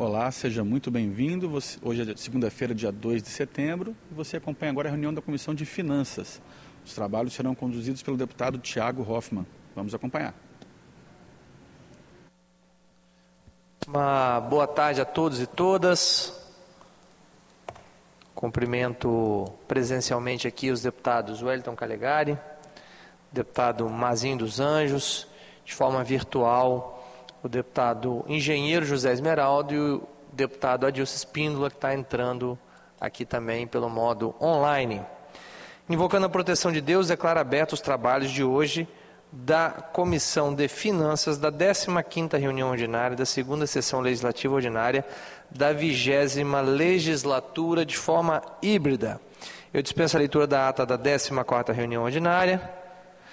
Olá, seja muito bem-vindo. Hoje é segunda-feira, dia 2 de setembro, e você acompanha agora a reunião da Comissão de Finanças. Os trabalhos serão conduzidos pelo deputado Thiago Hoffmann. Vamos acompanhar. Uma boa tarde a todos e todas. Cumprimento presencialmente aqui os deputados Wellington Calegari, deputado Mazinho dos Anjos, de forma virtual o deputado engenheiro José Esmeraldo e o deputado Adilson Espíndola, que está entrando aqui também pelo modo online. Invocando a proteção de Deus, declaro abertos os trabalhos de hoje da Comissão de Finanças da 15ª reunião ordinária da 2ª sessão legislativa ordinária da 20ª legislatura de forma híbrida. Eu dispenso a leitura da ata da 14ª reunião ordinária,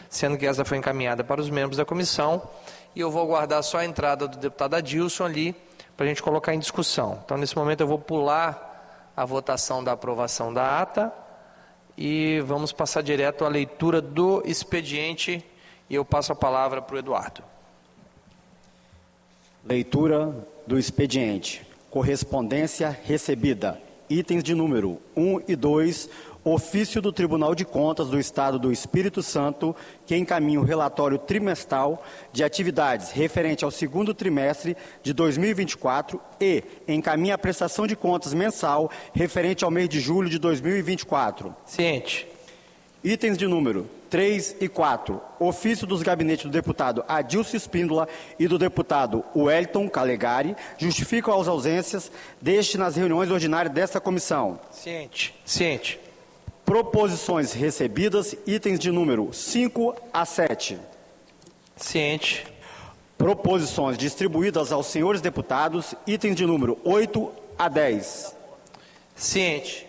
sendo que essa foi encaminhada para os membros da comissão, e eu vou aguardar só a entrada do deputado Adilson ali, para a gente colocar em discussão. Então, nesse momento, eu vou pular a votação da aprovação da ata, e vamos passar direto à leitura do expediente, e eu passo a palavra para o Eduardo. Leitura do expediente. Correspondência recebida. Itens de número 1 e 2. Ofício do Tribunal de Contas do Estado do Espírito Santo, que encaminha o relatório trimestral de atividades referente ao 2º trimestre de 2024 e encaminha a prestação de contas mensal referente ao mês de julho de 2024. Ciente. Itens de número 3 e 4. Ofício dos gabinetes do deputado Adilson Espíndola e do deputado Wellington Calegari justificam as ausências deste nas reuniões ordinárias desta comissão. Ciente. Proposições recebidas, itens de número 5 a 7. Ciente. Proposições distribuídas aos senhores deputados, itens de número 8 a 10. Ciente.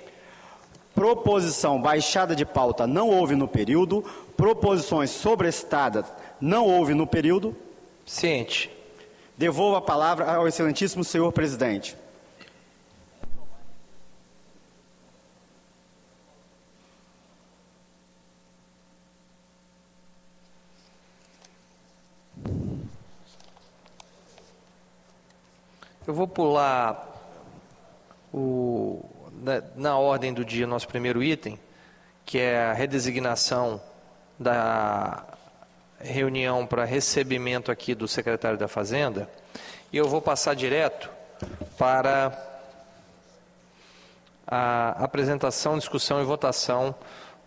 Proposição baixada de pauta não houve no período. Proposições sobrestadas não houve no período. Ciente. Devolvo a palavra ao excelentíssimo senhor presidente. Eu vou pular na ordem do dia nosso primeiro item, que é a redesignação da reunião para recebimento aqui do secretário da Fazenda, e eu vou passar direto para a apresentação, discussão e votação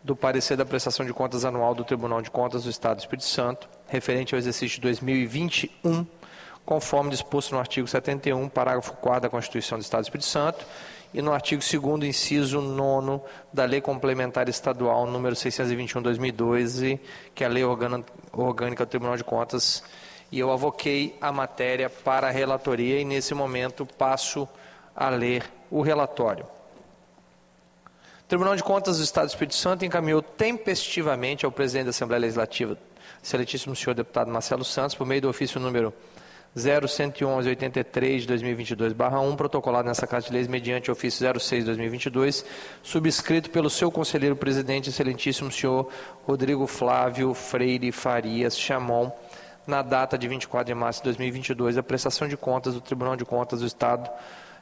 do parecer da prestação de contas anual do Tribunal de Contas do Estado do Espírito Santo, referente ao exercício 2021, conforme disposto no artigo 71, parágrafo 4º da Constituição do Estado do Espírito Santo e no artigo 2º, inciso 9º da Lei Complementar Estadual número 621/2012, que é a Lei Orgânica do Tribunal de Contas, e eu avoquei a matéria para a relatoria e nesse momento passo a ler o relatório. O Tribunal de Contas do Estado do Espírito Santo encaminhou tempestivamente ao presidente da Assembleia Legislativa, excelentíssimo senhor deputado Marcelo Santos, por meio do ofício número 0111-83 de 2022/1, protocolado nessa Casa de Leis mediante ofício 06 de 2022, subscrito pelo seu conselheiro presidente, excelentíssimo senhor Rodrigo Flávio Freire Farias Chamon, na data de 24 de março de 2022, a prestação de contas do Tribunal de Contas do Estado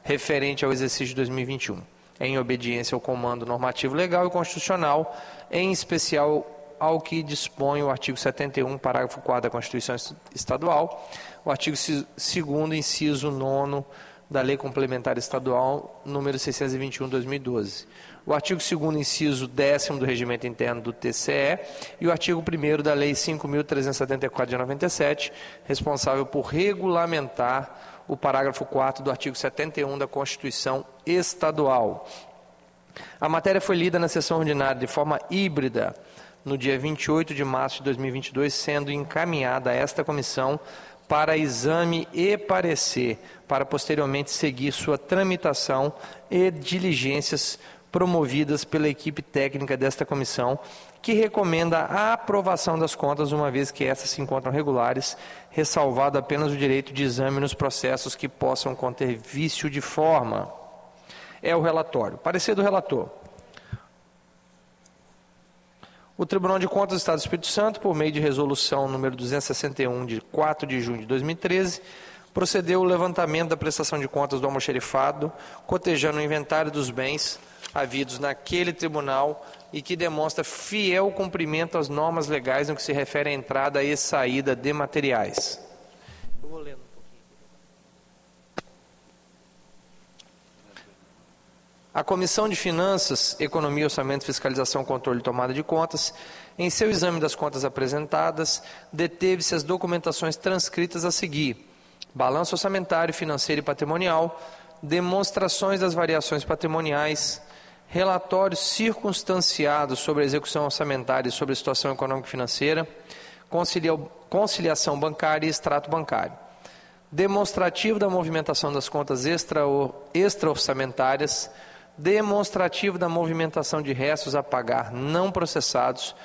referente ao exercício de 2021, em obediência ao comando normativo legal e constitucional, em especial ao que dispõe o artigo 71, parágrafo 4º da Constituição Estadual, o artigo 2º, inciso 9º da Lei Complementar Estadual número 621/2012, o artigo 2º, inciso 10º do Regimento Interno do TCE e o artigo 1º da Lei 5.374 de 97, responsável por regulamentar o parágrafo 4º do artigo 71 da Constituição Estadual. A matéria foi lida na sessão ordinária de forma híbrida no dia 28 de março de 2022, sendo encaminhada a esta comissão para exame e parecer, para posteriormente seguir sua tramitação e diligências promovidas pela equipe técnica desta comissão, que recomenda a aprovação das contas, uma vez que essas se encontram regulares, ressalvado apenas o direito de exame nos processos que possam conter vício de forma. É o relatório. Parecer do relator. O Tribunal de Contas do Estado do Espírito Santo, por meio de resolução número 261, de 4 de junho de 2013, procedeu o levantamento da prestação de contas do almoxerifado, cotejando o inventário dos bens havidos naquele tribunal e que demonstra fiel cumprimento às normas legais no que se refere à entrada e saída de materiais. Eu vou lendo um pouquinho. A Comissão de Finanças, Economia, Orçamento, Fiscalização, Controle e Tomada de Contas, em seu exame das contas apresentadas, deteve-se as documentações transcritas a seguir: balanço orçamentário, financeiro e patrimonial, demonstrações das variações patrimoniais, relatórios circunstanciados sobre a execução orçamentária e sobre a situação econômica e financeira, conciliação bancária e extrato bancário, demonstrativo da movimentação das contas extra-orçamentárias, demonstrativo da movimentação de restos a pagar não processados,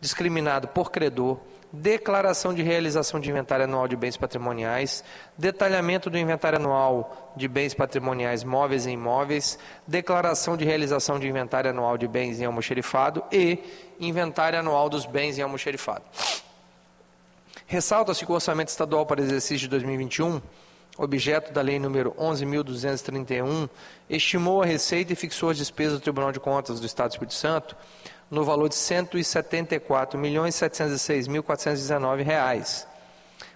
discriminado por credor, declaração de realização de inventário anual de bens patrimoniais, detalhamento do inventário anual de bens patrimoniais móveis e imóveis, declaração de realização de inventário anual de bens em almoxerifado e inventário anual dos bens em almoxerifado. Ressalta-se que o orçamento estadual para o exercício de 2021, objeto da Lei nº 11.231, estimou a receita e fixou as despesas do Tribunal de Contas do Estado do Espírito Santo no valor de R$ 174.706.419.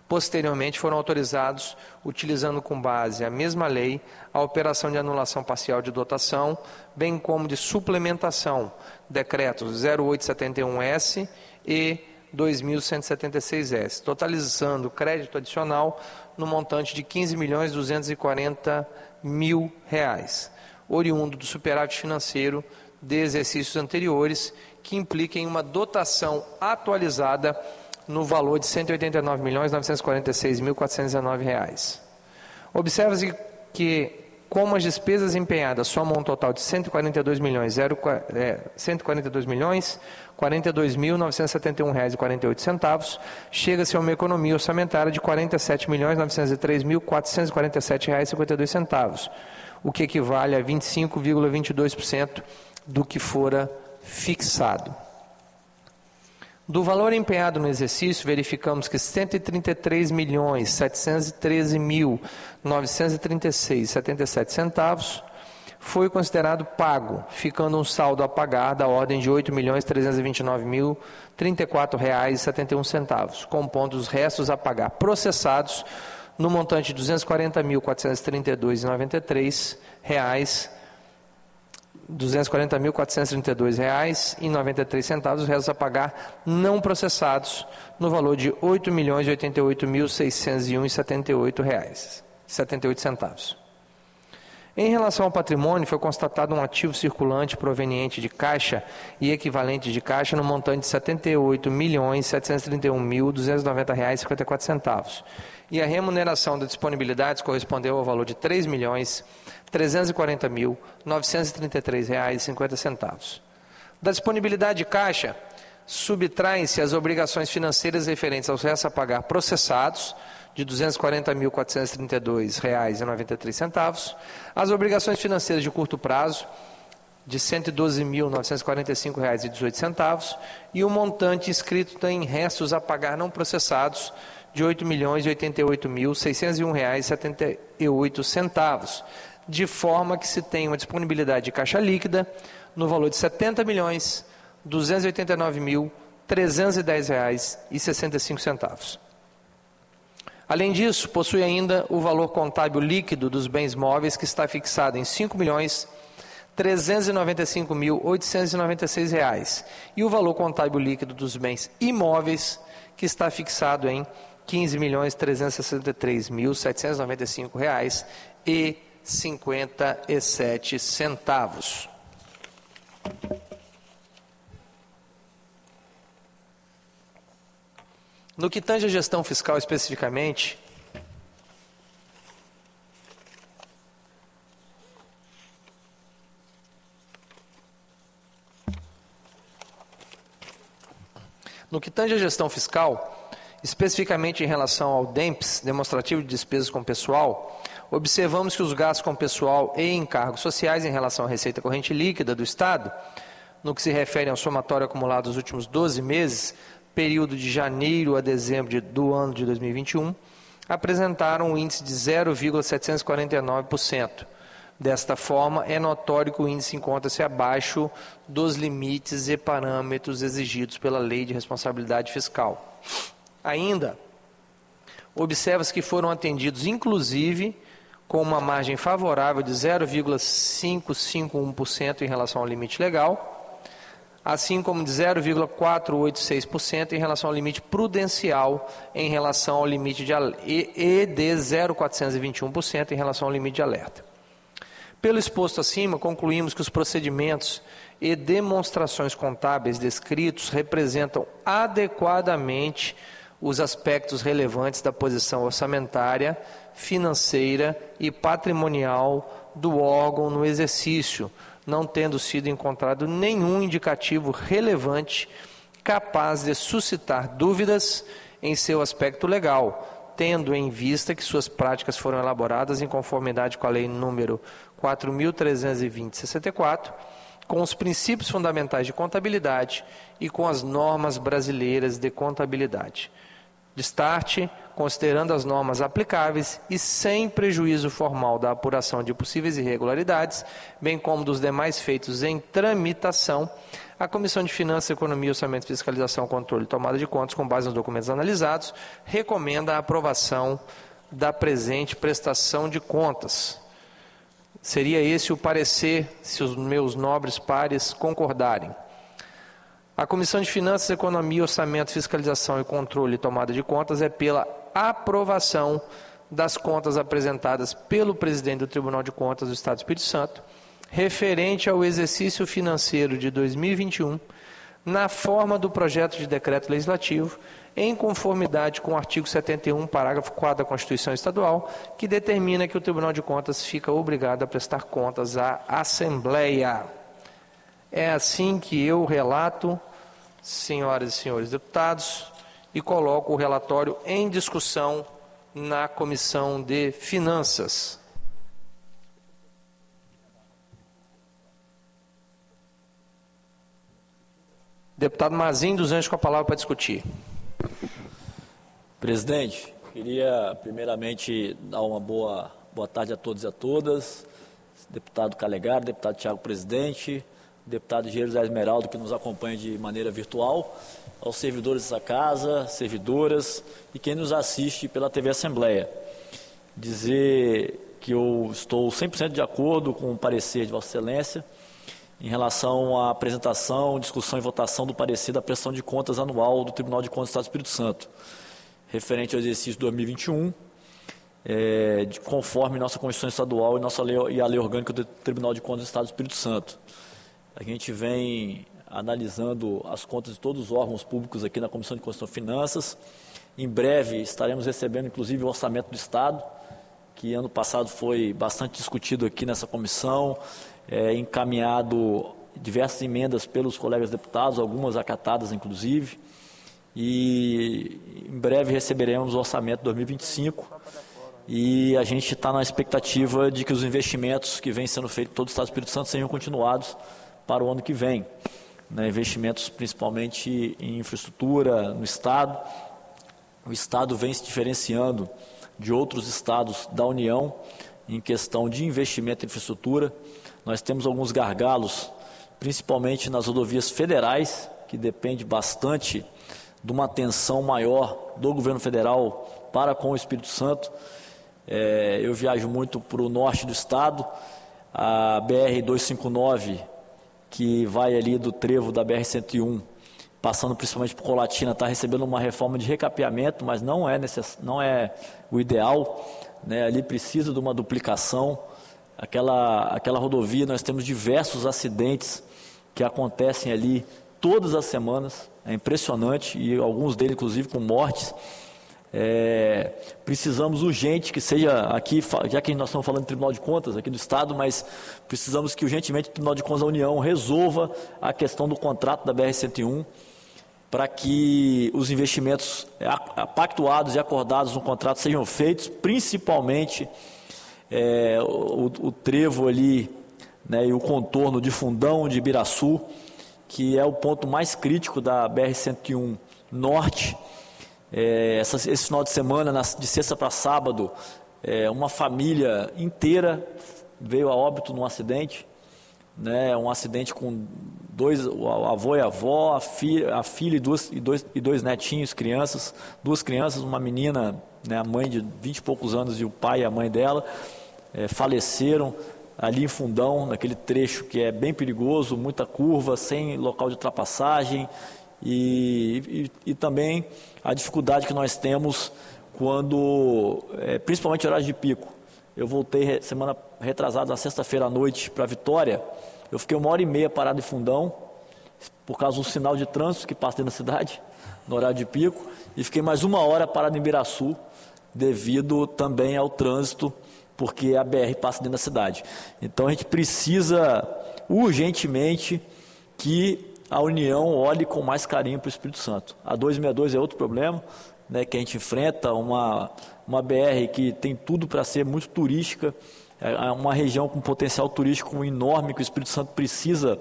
Posteriormente foram autorizados, utilizando com base a mesma lei, a operação de anulação parcial de dotação, bem como de suplementação, decretos 0871-S e 2.176-S, totalizando crédito adicional no montante de R$ 15.240.000, oriundo do superávit financeiro de exercícios anteriores, que impliquem uma dotação atualizada no valor de R$ 189.946.419. Observa-se que, como as despesas empenhadas somam um total de R$ 142.042.042.971,48, chega-se a uma economia orçamentária de R$ 47.903.447,52, o que equivale a 25,22% do que fora fixado. Do valor empenhado no exercício, verificamos que R$ 133.713.936,77 foi considerado pago, ficando um saldo a pagar da ordem de R$ 8.329.034,71, compondo os restos a pagar processados no montante de R$ 240.432,93, os restos a pagar não processados no valor de R$ 8.088.601,78. Em relação ao patrimônio, foi constatado um ativo circulante proveniente de caixa e equivalente de caixa no montante de R$ 78.731.290,54. E a remuneração das disponibilidades correspondeu ao valor de R$ 3.340.933,50. Da disponibilidade de caixa, subtraem-se as obrigações financeiras referentes aos restos a pagar processados, de R$ 240.432,93, as obrigações financeiras de curto prazo, de R$ 112.945,18, e o montante inscrito em restos a pagar não processados, de R$ 8.088.601,78, de forma que se tem uma disponibilidade de caixa líquida no valor de R$ 70.289.310,65. Além disso, possui ainda o valor contábil líquido dos bens móveis, que está fixado em R$ 5.395.896, e o valor contábil líquido dos bens imóveis, que está fixado em R$ 15.363.795,57. No que tange a gestão fiscal especificamente, especificamente em relação ao DEMPS, demonstrativo de despesas com pessoal, observamos que os gastos com pessoal e encargos sociais em relação à receita corrente líquida do Estado, no que se refere ao somatório acumulado dos últimos 12 meses, período de janeiro a dezembro do ano de 2021, apresentaram um índice de 0,749%. Desta forma, é notório que o índice encontra-se abaixo dos limites e parâmetros exigidos pela Lei de Responsabilidade Fiscal. Ainda, observa-se que foram atendidos, inclusive, com uma margem favorável de 0,551% em relação ao limite legal, assim como de 0,486% em relação ao limite prudencial em relação ao limite de e de 0,421% em relação ao limite de alerta. Pelo exposto acima, concluímos que os procedimentos e demonstrações contábeis descritos representam adequadamente os aspectos relevantes da posição orçamentária, financeira e patrimonial do órgão no exercício, não tendo sido encontrado nenhum indicativo relevante capaz de suscitar dúvidas em seu aspecto legal, tendo em vista que suas práticas foram elaboradas em conformidade com a Lei número 4.320/64, com os princípios fundamentais de contabilidade e com as normas brasileiras de contabilidade. Destarte, considerando as normas aplicáveis e sem prejuízo formal da apuração de possíveis irregularidades, bem como dos demais feitos em tramitação, a Comissão de Finanças, Economia, Orçamento, Fiscalização, Controle e Tomada de Contas, com base nos documentos analisados, recomenda a aprovação da presente prestação de contas. Seria esse o parecer, se os meus nobres pares concordarem. A Comissão de Finanças, Economia, Orçamento, Fiscalização e Controle e Tomada de Contas é pela aprovação das contas apresentadas pelo presidente do Tribunal de Contas do Estado do Espírito Santo, referente ao exercício financeiro de 2021, na forma do projeto de decreto legislativo, em conformidade com o artigo 71, parágrafo 4 da Constituição Estadual, que determina que o Tribunal de Contas fica obrigado a prestar contas à Assembleia. É assim que eu relato, senhoras e senhores deputados, e coloco o relatório em discussão na Comissão de Finanças. Deputado Mazinho dos Anjos com a palavra para discutir. Presidente, queria primeiramente dar uma boa tarde a todos e a todas. Deputado Calegari, deputado Tiago Presidente, deputado Engenheiro José Esmeraldo, que nos acompanha de maneira virtual, aos servidores dessa casa, servidoras e quem nos assiste pela TV Assembleia. Dizer que eu estou 100% de acordo com o parecer de Vossa Excelência em relação à apresentação, discussão e votação do parecer da prestação de contas anual do Tribunal de Contas do Estado do Espírito Santo, referente ao exercício 2021, conforme nossa Constituição Estadual e a Lei Orgânica do Tribunal de Contas do Estado do Espírito Santo. A gente vem analisando as contas de todos os órgãos públicos aqui na Comissão de Constituição e Finanças. Em breve estaremos recebendo, inclusive, o Orçamento do Estado, que ano passado foi bastante discutido aqui nessa comissão, encaminhado diversas emendas pelos colegas deputados, algumas acatadas, inclusive. E em breve receberemos o Orçamento 2025 e a gente está na expectativa de que os investimentos que vêm sendo feitos em todo o Estado do Espírito Santo sejam continuados para o ano que vem, investimentos principalmente em infraestrutura no Estado. O Estado vem se diferenciando de outros estados da União em questão de investimento em infraestrutura. Nós temos alguns gargalos, principalmente nas rodovias federais, que depende bastante de uma atenção maior do governo federal para com o Espírito Santo. Eu viajo muito para o norte do estado, a BR-259, que vai ali do trevo da BR-101, passando principalmente por Colatina, está recebendo uma reforma de recapeamento, mas não é o ideal, ali precisa de uma duplicação. Aquela rodovia, nós temos diversos acidentes que acontecem ali todas as semanas, é impressionante, e alguns deles inclusive com mortes. Precisamos urgente que seja aqui, já que nós estamos falando do Tribunal de Contas aqui do Estado, mas precisamos que urgentemente o Tribunal de Contas da União resolva a questão do contrato da BR-101, para que os investimentos pactuados e acordados no contrato sejam feitos, principalmente o trevo ali, e o contorno de Fundão, de Ibiraçu, que é o ponto mais crítico da BR-101 Norte, Esse final de semana, de sexta para sábado, uma família inteira veio a óbito num acidente, né? Um acidente com o avô e a avó, a filha e dois netinhos, duas crianças, uma menina, né, a mãe de 20 e poucos anos e o pai e a mãe dela, faleceram ali em Fundão, naquele trecho que é bem perigoso, muita curva, sem local de ultrapassagem, e também a dificuldade que nós temos quando, principalmente horários de pico. Eu voltei semana retrasada, na sexta-feira à noite, para Vitória. Eu fiquei 1h30 parado em Fundão, por causa do sinal de trânsito que passa dentro da cidade, no horário de pico, e fiquei mais 1 hora parado em Biraçu, devido também ao trânsito, porque a BR passa dentro da cidade. Então a gente precisa urgentemente que a União olhe com mais carinho para o Espírito Santo. A 262 é outro problema, né, que a gente enfrenta, uma BR que tem tudo para ser muito turística, uma região com potencial turístico enorme, que o Espírito Santo precisa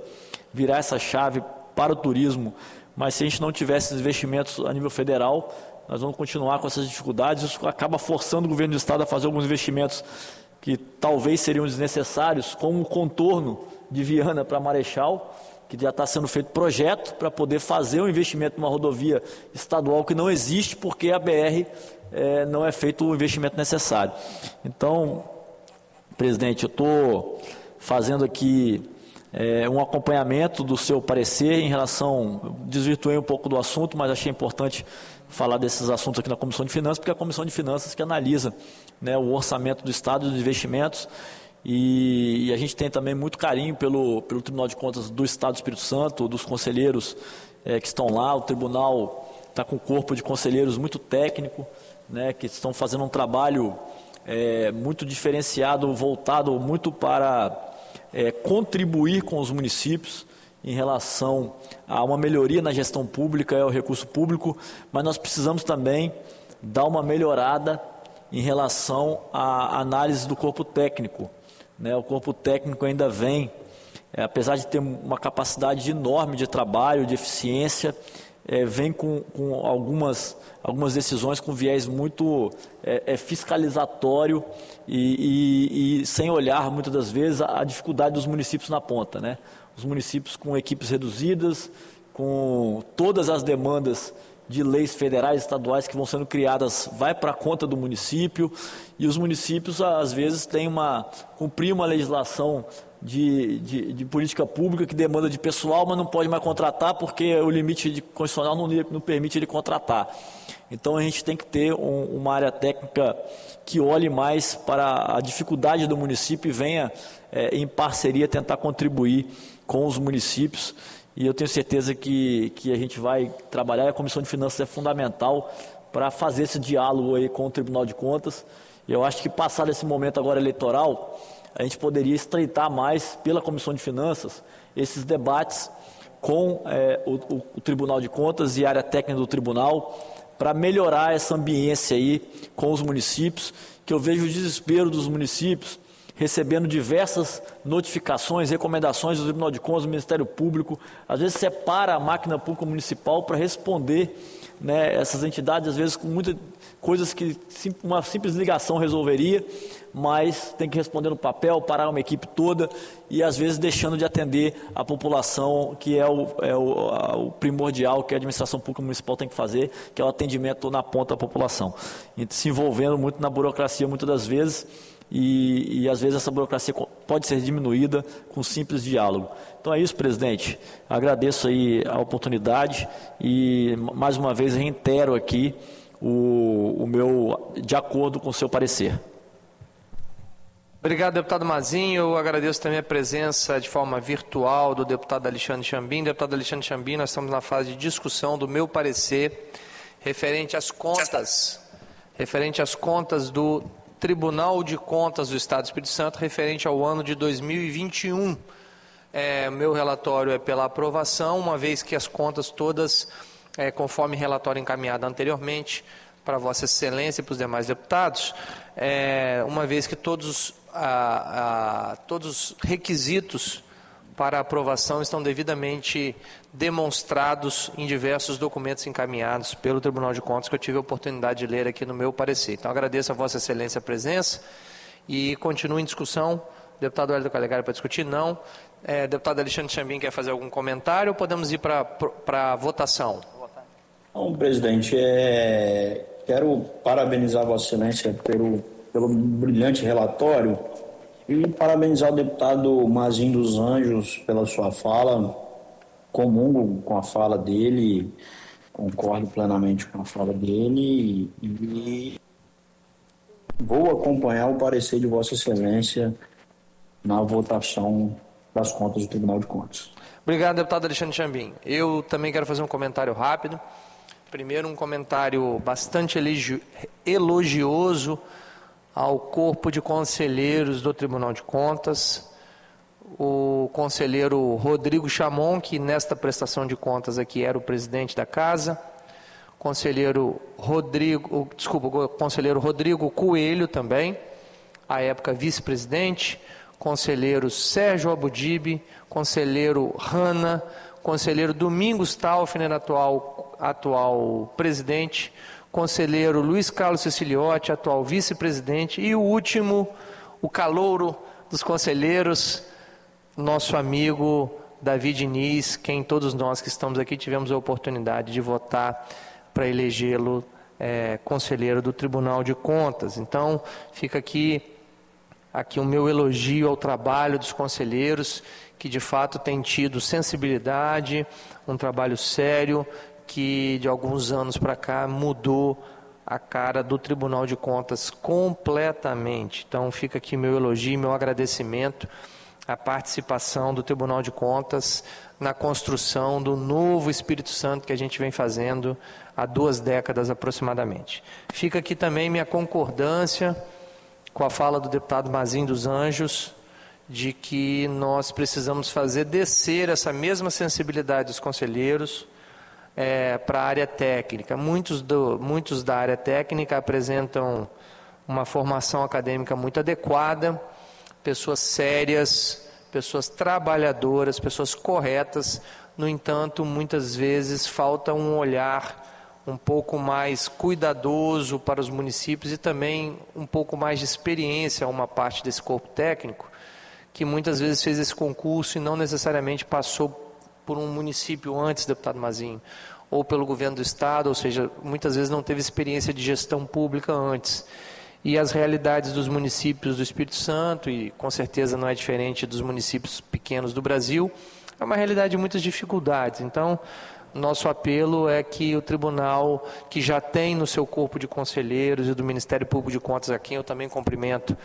virar essa chave para o turismo, mas se a gente não tiver esses investimentos a nível federal, nós vamos continuar com essas dificuldades. Isso acaba forçando o governo do estado a fazer alguns investimentos que talvez seriam desnecessários, como o contorno de Viana para Marechal, que já está sendo feito projeto para poder fazer um investimento numa rodovia estadual que não existe, porque a BR não é feito o investimento necessário. Então, presidente, eu estou fazendo aqui um acompanhamento do seu parecer em relação, desvirtuei um pouco do assunto, mas achei importante falar desses assuntos aqui na Comissão de Finanças, porque é a Comissão de Finanças que analisa, né, o orçamento do Estado e dos investimentos, e a gente tem também muito carinho pelo Tribunal de Contas do Estado do Espírito Santo, dos conselheiros que estão lá. O tribunal está com um corpo de conselheiros muito técnico, né, que estão fazendo um trabalho muito diferenciado, voltado muito para contribuir com os municípios em relação a uma melhoria na gestão pública, o recurso público, mas nós precisamos também dar uma melhorada em relação à análise do corpo técnico, né? O corpo técnico ainda vem, apesar de ter uma capacidade enorme de trabalho, de eficiência, vem com algumas decisões com viés muito fiscalizatório e sem olhar, muitas das vezes, a dificuldade dos municípios na ponta, né? Os municípios com equipes reduzidas, com todas as demandas de leis federais e estaduais que vão sendo criadas, vai para a conta do município, e os municípios, às vezes, têm cumprir uma legislação de política pública que demanda de pessoal, mas não pode mais contratar porque o limite constitucional não permite ele contratar. Então a gente tem que ter uma área técnica que olhe mais para a dificuldade do município e venha em parceria tentar contribuir com os municípios, e eu tenho certeza que a gente vai trabalhar, e a Comissão de Finanças é fundamental para fazer esse diálogo aí com o Tribunal de Contas. E eu acho que passado esse momento agora eleitoral, a gente poderia estreitar mais pela Comissão de Finanças esses debates com o Tribunal de Contas e a área técnica do Tribunal, para melhorar essa ambiência aí com os municípios, que eu vejo o desespero dos municípios recebendo diversas notificações, recomendações do Tribunal de Contas, do Ministério Público. Às vezes separa a máquina pública municipal para responder, né, essas entidades, às vezes com muitas coisas que uma simples ligação resolveria, mas tem que responder no papel, parar uma equipe toda e às vezes deixando de atender a população, que é o primordial que a administração pública municipal tem que fazer, que é o atendimento na ponta da população. E se envolvendo muito na burocracia muitas das vezes, e às vezes essa burocracia pode ser diminuída com simples diálogo. Então é isso, presidente. Agradeço aí a oportunidade e mais uma vez reitero aqui o meu de acordo com o seu parecer. Obrigado, deputado Mazinho. Eu agradeço também a presença de forma virtual do deputado Alexandre Chambim. Deputado Alexandre Chambim, nós estamos na fase de discussão do meu parecer referente às contas do Tribunal de Contas do Estado do Espírito Santo, referente ao ano de 2021. Meu relatório é pela aprovação, uma vez que as contas todas, conforme relatório encaminhado anteriormente para Vossa Excelência e para os demais deputados, uma vez que todos os requisitos para aprovação estão devidamente demonstrados em diversos documentos encaminhados pelo Tribunal de Contas que eu tive a oportunidade de ler aqui no meu parecer. Então, agradeço a Vossa Excelência a presença e continuo em discussão. Deputado Hélio Calegari para discutir? Não. Deputado Alexandre Chambim quer fazer algum comentário ou podemos ir para a votação? Bom, presidente, quero parabenizar Vossa Excelência pelo brilhante relatório e parabenizar o deputado Mazinho dos Anjos pela sua fala. Comungo com a fala dele, concordo plenamente com a fala dele e vou acompanhar o parecer de Vossa Excelência na votação das contas do Tribunal de Contas. Obrigado, deputado Alexandre Chambim. Eu também quero fazer um comentário rápido. Primeiro, um comentário bastante elogioso ao corpo de conselheiros do Tribunal de Contas. O conselheiro Rodrigo Chamon, que nesta prestação de contas aqui era o presidente da casa. Conselheiro Rodrigo Coelho também, à época vice-presidente. Conselheiro Sérgio Abudibe, conselheiro Hanna, conselheiro Domingos Taufner, atual presidente, conselheiro Luiz Carlos Ceciliotti, atual vice-presidente, e o último, o calouro dos conselheiros, nosso amigo Davi Diniz, quem todos nós que estamos aqui tivemos a oportunidade de votar para elegê-lo conselheiro do Tribunal de Contas. Então, fica aqui o meu elogio ao trabalho dos conselheiros, que de fato têm tido sensibilidade, um trabalho sério, que de alguns anos para cá mudou a cara do Tribunal de Contas completamente. Então fica aqui meu elogio, meu agradecimento à participação do Tribunal de Contas na construção do novo Espírito Santo que a gente vem fazendo há 2 décadas aproximadamente. Fica aqui também minha concordância com a fala do deputado Mazinho dos Anjos, de que nós precisamos fazer descer essa mesma sensibilidade dos conselheiros para a área técnica. Muitos da área técnica apresentam uma formação acadêmica muito adequada, pessoas sérias, pessoas trabalhadoras, pessoas corretas. No entanto, muitas vezes falta um olhar um pouco mais cuidadoso para os municípios e também um pouco mais de experiência a uma parte desse corpo técnico, que muitas vezes fez esse concurso e não necessariamente passou por um município antes, deputado Mazinho, ou pelo governo do estado, ou seja, muitas vezes não teve experiência de gestão pública antes. E as realidades dos municípios do Espírito Santo, e com certeza não é diferente dos municípios pequenos do Brasil, é uma realidade de muitas dificuldades. Então, nosso apelo é que o tribunal, que já tem no seu corpo de conselheiros e do Ministério Público de Contas, a quem eu também cumprimento,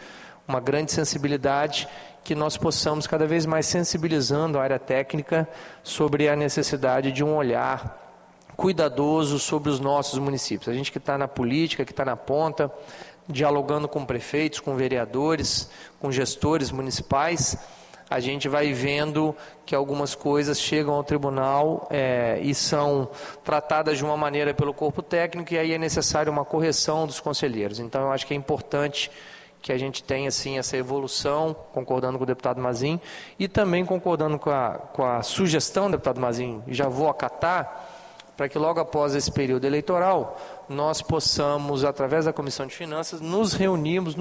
uma grande sensibilidade, que nós possamos cada vez mais sensibilizando a área técnica sobre a necessidade de um olhar cuidadoso sobre os nossos municípios. A gente que está na política, que está na ponta, dialogando com prefeitos, com vereadores, com gestores municipais, a gente vai vendo que algumas coisas chegam ao tribunal e são tratadas de uma maneira pelo corpo técnico, e aí é necessário uma correção dos conselheiros. Então, eu acho que é importante que a gente tenha, assim, essa evolução, concordando com o deputado Mazinho, e também concordando com a sugestão do deputado Mazinho, e já vou acatar, para que logo após esse período eleitoral, nós possamos, através da Comissão de Finanças, nos reunirmos,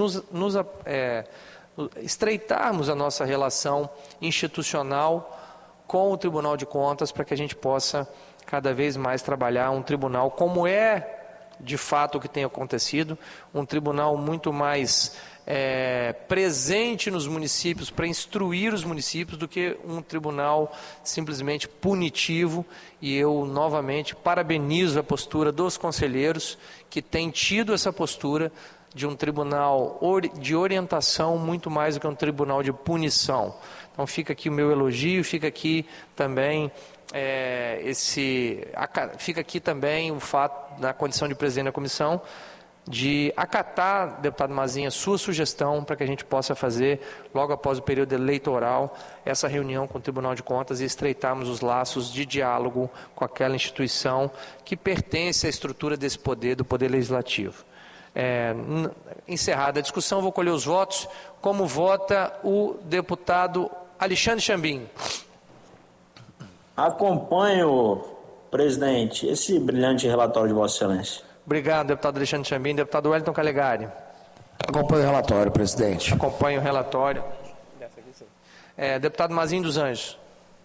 estreitarmos a nossa relação institucional com o Tribunal de Contas, para que a gente possa cada vez mais trabalhar um tribunal como é de fato o que tem acontecido, um tribunal muito mais presente nos municípios, para instruir os municípios, do que um tribunal simplesmente punitivo. E eu novamente parabenizo a postura dos conselheiros, que têm tido essa postura de um tribunal de orientação muito mais do que um tribunal de punição. Então fica aqui o meu elogio, fica aqui também fica aqui também o fato, na condição de presidente da comissão, de acatar, deputado Mazinho, a sua sugestão para que a gente possa fazer, logo após o período eleitoral, essa reunião com o Tribunal de Contas e estreitarmos os laços de diálogo com aquela instituição que pertence à estrutura desse poder, do Poder Legislativo. Encerrada a discussão, vou colher os votos. Como vota o deputado Alexandre Chambim? Acompanho, presidente, esse brilhante relatório de Vossa Excelência. Obrigado, deputado Alexandre Chambim. Deputado Wellington Calegari. Acompanho o relatório, presidente. Acompanho o relatório. Deputado Mazinho dos Anjos.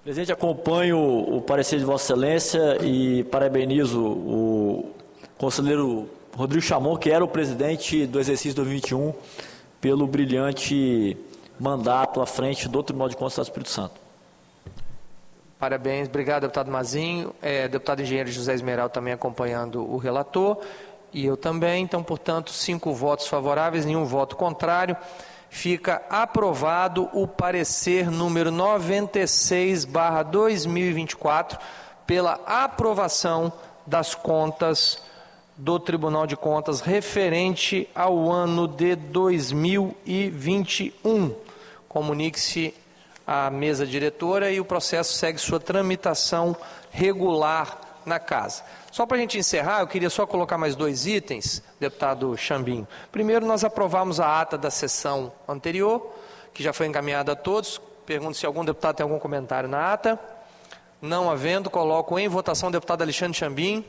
Presidente, acompanho o parecer de Vossa Excelência e parabenizo o conselheiro Rodrigo Chamon, que era o presidente do exercício 2021, pelo brilhante mandato à frente do Tribunal de Contas do Espírito Santo. Parabéns, obrigado, deputado Mazinho. Deputado engenheiro José Esmeralda também acompanhando o relator, e eu também. Então, portanto, 5 votos favoráveis, nenhum voto contrário. Fica aprovado o parecer número 96/2024 pela aprovação das contas do Tribunal de Contas referente ao ano de 2021. Comunique-se à mesa diretora e o processo segue sua tramitação regular na casa. Só para a gente encerrar, eu queria só colocar mais 2 itens, deputado Chambim. Primeiro, nós aprovamos a ata da sessão anterior, que já foi encaminhada a todos. Pergunto se algum deputado tem algum comentário na ata. Não havendo, coloco em votação o deputado Alexandre Chambim.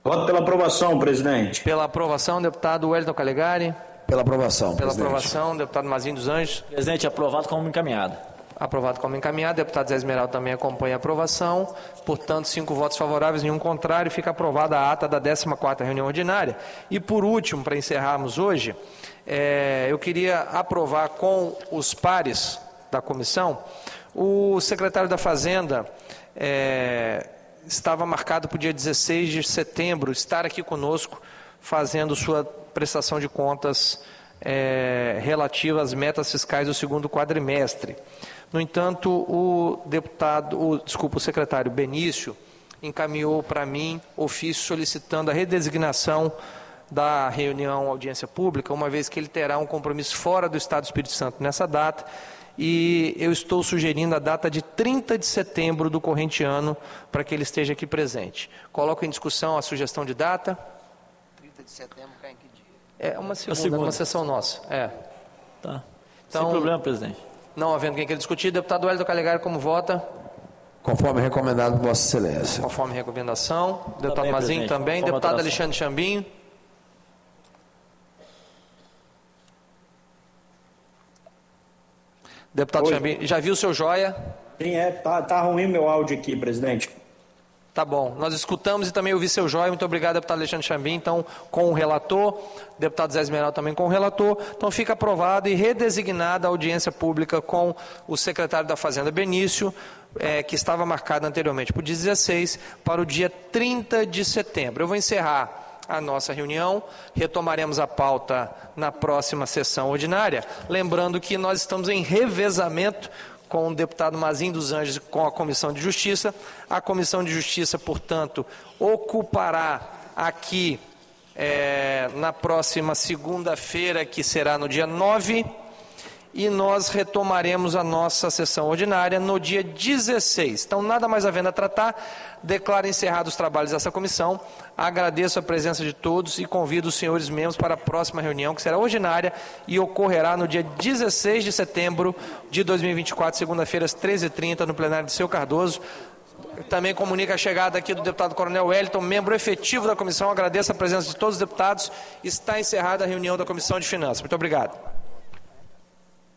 Voto pela aprovação, presidente. Pela aprovação, deputado Wellington Calegari. Pela aprovação, Pela presidente. aprovação, deputado Mazinho dos Anjos. Presidente, aprovado como encaminhado. Aprovado como encaminhado. Deputado Zé Esmeralda também acompanha a aprovação. Portanto, 5 votos favoráveis, nenhum contrário. Fica aprovada a ata da 14ª reunião ordinária. E por último, para encerrarmos hoje, eu queria aprovar com os pares da comissão. O secretário da Fazenda estava marcado para o dia 16 de setembro estar aqui conosco fazendo sua prestação de contas relativa às metas fiscais do 2º quadrimestre. No entanto, o secretário Benício encaminhou para mim ofício solicitando a redesignação da reunião audiência pública, uma vez que ele terá um compromisso fora do Estado do Espírito Santo nessa data, e eu estou sugerindo a data de 30 de setembro do corrente ano para que ele esteja aqui presente. Coloco em discussão a sugestão de data. 30 de setembro, cai em que dia? É uma segunda. Uma sessão nossa. Tá. Então, sem problema, presidente. Não havendo quem queira discutir, deputado Wellington Calegari, como vota? Conforme recomendado por Vossa Excelência. Conforme recomendação. Deputado Também, Mazinho presidente, também. conforme Deputado alteração. Alexandre Chambim. Deputado Oi. Chambim, já viu o seu joia? Sim, tá ruim meu áudio aqui, presidente. Tá bom, nós escutamos e também ouvi seu joia. Muito obrigado, deputado Alexandre Chambim, então, com o relator, deputado Zé Esmeralda também com o relator. Então fica aprovado e redesignada a audiência pública com o secretário da Fazenda Benício, que estava marcada anteriormente para o dia 16, para o dia 30 de setembro. Eu vou encerrar a nossa reunião, retomaremos a pauta na próxima sessão ordinária, lembrando que nós estamos em revezamento com o deputado Mazinho dos Anjos e com a Comissão de Justiça. A Comissão de Justiça, portanto, ocupará aqui na próxima segunda-feira, que será no dia 9, e nós retomaremos a nossa sessão ordinária no dia 16. Então, nada mais havendo a tratar, declaro encerrados os trabalhos dessa comissão, agradeço a presença de todos e convido os senhores membros para a próxima reunião, que será ordinária e ocorrerá no dia 16 de setembro de 2024, segunda-feira, às 13h30, no plenário de Seu Cardoso. Também comunica a chegada aqui do deputado Coronel Wellington, membro efetivo da comissão. Agradeço a presença de todos os deputados. Está encerrada a reunião da Comissão de Finanças. Muito obrigado.